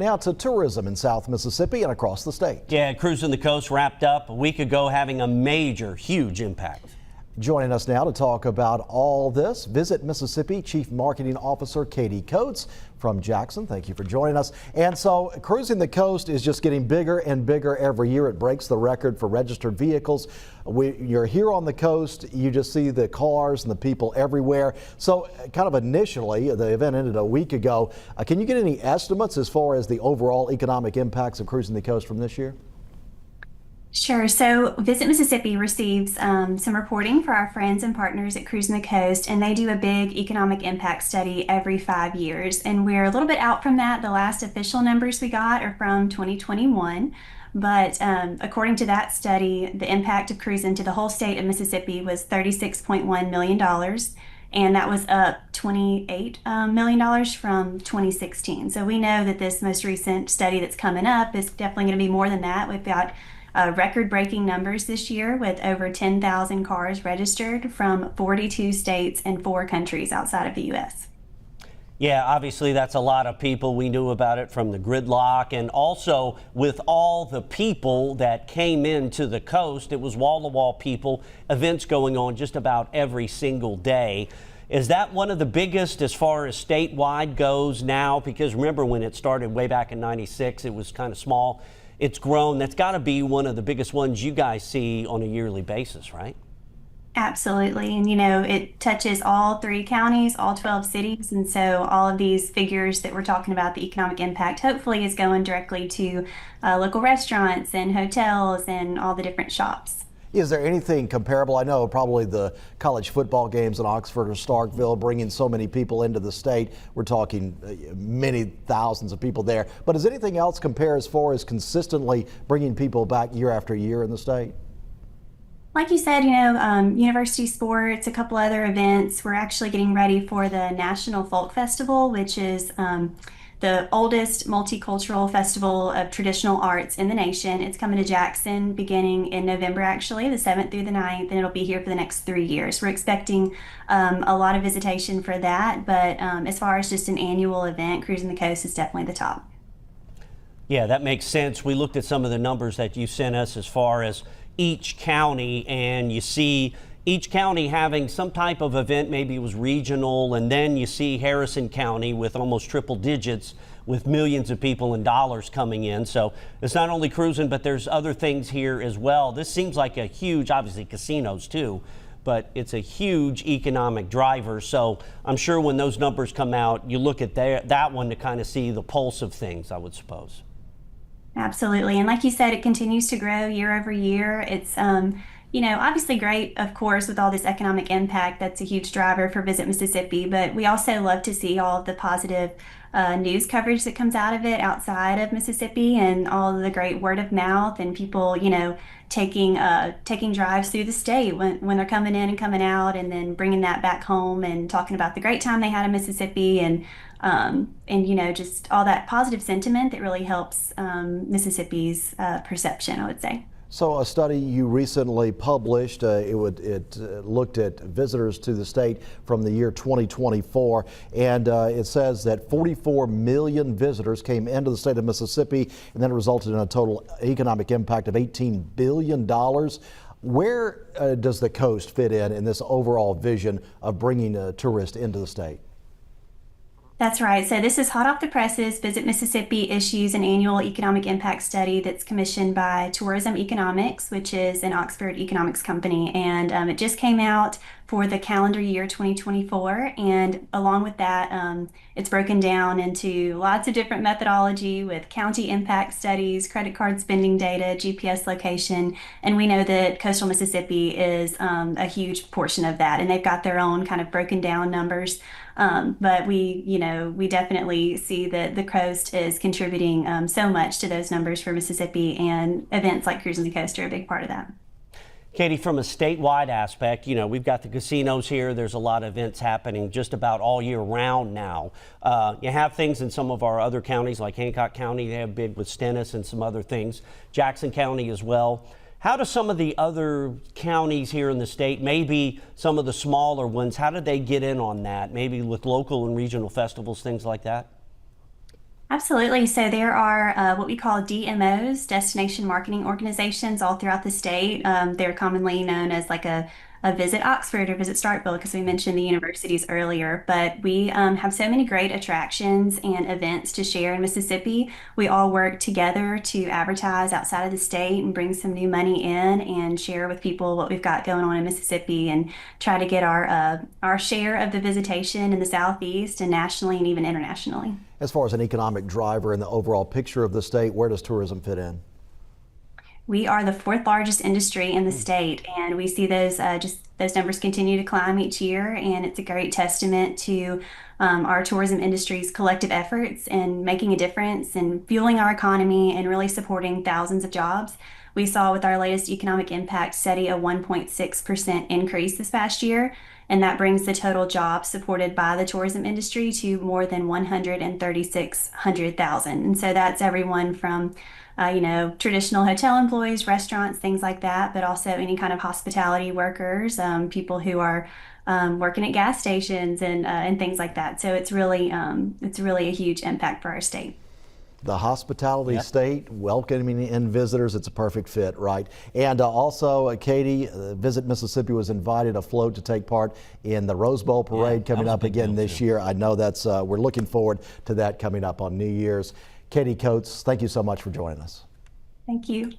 Now to tourism in South Mississippi and across the state. Yeah, Cruisin the Coast wrapped up a week ago, having a major, huge impact. Joining us now to talk about all this, Visit Mississippi Chief Marketing Officer Katie Coates from Jackson. Thank you for joining us. And so Cruisin the Coast is just getting bigger and bigger every year. It breaks the record for registered vehicles. You're here on the coast, you just see the cars and the people everywhere. So kind of initially, the event ended a week ago. Can you get any estimates as far as the overall economic impacts of Cruisin the Coast from this year? Sure. So Visit Mississippi receives some reporting for our friends and partners at Cruisin the Coast, and they do a big economic impact study every 5 years. And we're a little bit out from that. The last official numbers we got are from 2021. But according to that study, the impact of cruising to the whole state of Mississippi was $36.1 million. And that was up $28 million from 2016. So we know that this most recent study that's coming up is definitely going to be more than that. We've got record-breaking numbers this year with over 10,000 cars registered from 42 states and 4 countries outside of the U.S. Yeah, obviously that's a lot of people. We knew about it from the gridlock, and also with all the people that came into the coast. It was wall-to-wall people, events going on just about every single day. Is that one of the biggest as far as statewide goes now? Because remember when it started way back in '96, it was kind of small. It's grown. That's got to be one of the biggest ones you guys see on a yearly basis, right? Absolutely. And, you know, it touches all 3 counties, all 12 cities. And so all of these figures that we're talking about, the economic impact, hopefully is going directly to local restaurants and hotels and all the different shops. Is there anything comparable? I know probably the college football games in Oxford or Starkville bringing so many people into the state. We're talking many thousands of people there. But does anything else compare as far as consistently bringing people back year after year in the state? Like you said, you know, university sports, a couple other events. We're actually getting ready for the National Folk Festival, which is the oldest multicultural festival of traditional arts in the nation. It's coming to Jackson beginning in November, actually, the 7th through the 9th, and it'll be here for the next 3 years. We're expecting a lot of visitation for that, but as far as just an annual event, Cruisin the Coast is definitely the top. Yeah, that makes sense. We looked at some of the numbers that you sent us as far as each county, and you see each county having some type of event. Maybe it was regional, and then you see Harrison County with almost triple digits with millions of people and dollars coming in. So it's not only cruising, but there's other things here as well. This seems like a huge, obviously casinos too, but it's a huge economic driver. So I'm sure when those numbers come out, you look at that one to kind of see the pulse of things, I would suppose. Absolutely. And like you said, it continues to grow year over year. It's you know, obviously great, of course, with all this economic impact. That's a huge driver for Visit Mississippi, but we also love to see all of the positive news coverage that comes out of it outside of Mississippi, and all of the great word of mouth and people, you know, taking drives through the state when they're coming in and coming out, and then bringing that back home and talking about the great time they had in Mississippi, and you know, just all that positive sentiment that really helps Mississippi's perception, I would say. So a study you recently published, it looked at visitors to the state from the year 2024, and it says that 44 million visitors came into the state of Mississippi, and that resulted in a total economic impact of $18 billion. Where does the coast fit in this overall vision of bringing tourists into the state? That's right. So this is hot off the presses. Visit Mississippi issues an annual economic impact study that's commissioned by Tourism Economics, which is an Oxford economics company. And it just came out for the calendar year 2024. And along with that, it's broken down into lots of different methodology with county impact studies, credit card spending data, GPS location. And we know that coastal Mississippi is a huge portion of that. And they've got their own kind of broken down numbers. But we definitely see that the coast is contributing so much to those numbers for Mississippi, and events like Cruisin the Coast are a big part of that. Katie, from a statewide aspect, you know, we've got the casinos here. There's a lot of events happening just about all year round now. You have things in some of our other counties, like Hancock County. They have big with Stennis and some other things. Jackson County as well. How do some of the other counties here in the state, maybe some of the smaller ones, how did they get in on that? Maybe with local and regional festivals, things like that? Absolutely. So there are what we call DMOs, destination marketing organizations, all throughout the state. They're commonly known as like a Visit Oxford or Visit Starkville because we mentioned the universities earlier. But we have so many great attractions and events to share in Mississippi. We all work together to advertise outside of the state and bring some new money in and share with people what we've got going on in Mississippi and try to get our share of the visitation in the Southeast and nationally and even internationally. As far as an economic driver in the overall picture of the state, where does tourism fit in? We are the fourth largest industry in the state, and we see those numbers continue to climb each year. And it's a great testament to our tourism industry's collective efforts in making a difference and fueling our economy and really supporting thousands of jobs. We saw with our latest economic impact study a 1.6% increase this past year, and that brings the total jobs supported by the tourism industry to more than 136,000. And so that's everyone from traditional hotel employees, restaurants, things like that, but also any kind of hospitality workers, people who are working at gas stations and things like that. So it's really a huge impact for our state. The hospitality state, welcoming in visitors, it's a perfect fit, right? And also, Katie, Visit Mississippi was invited afloat to take part in the Rose Bowl parade coming up again this year. I know we're looking forward to that coming up on New Year's. Katie Coates, thank you so much for joining us. Thank you.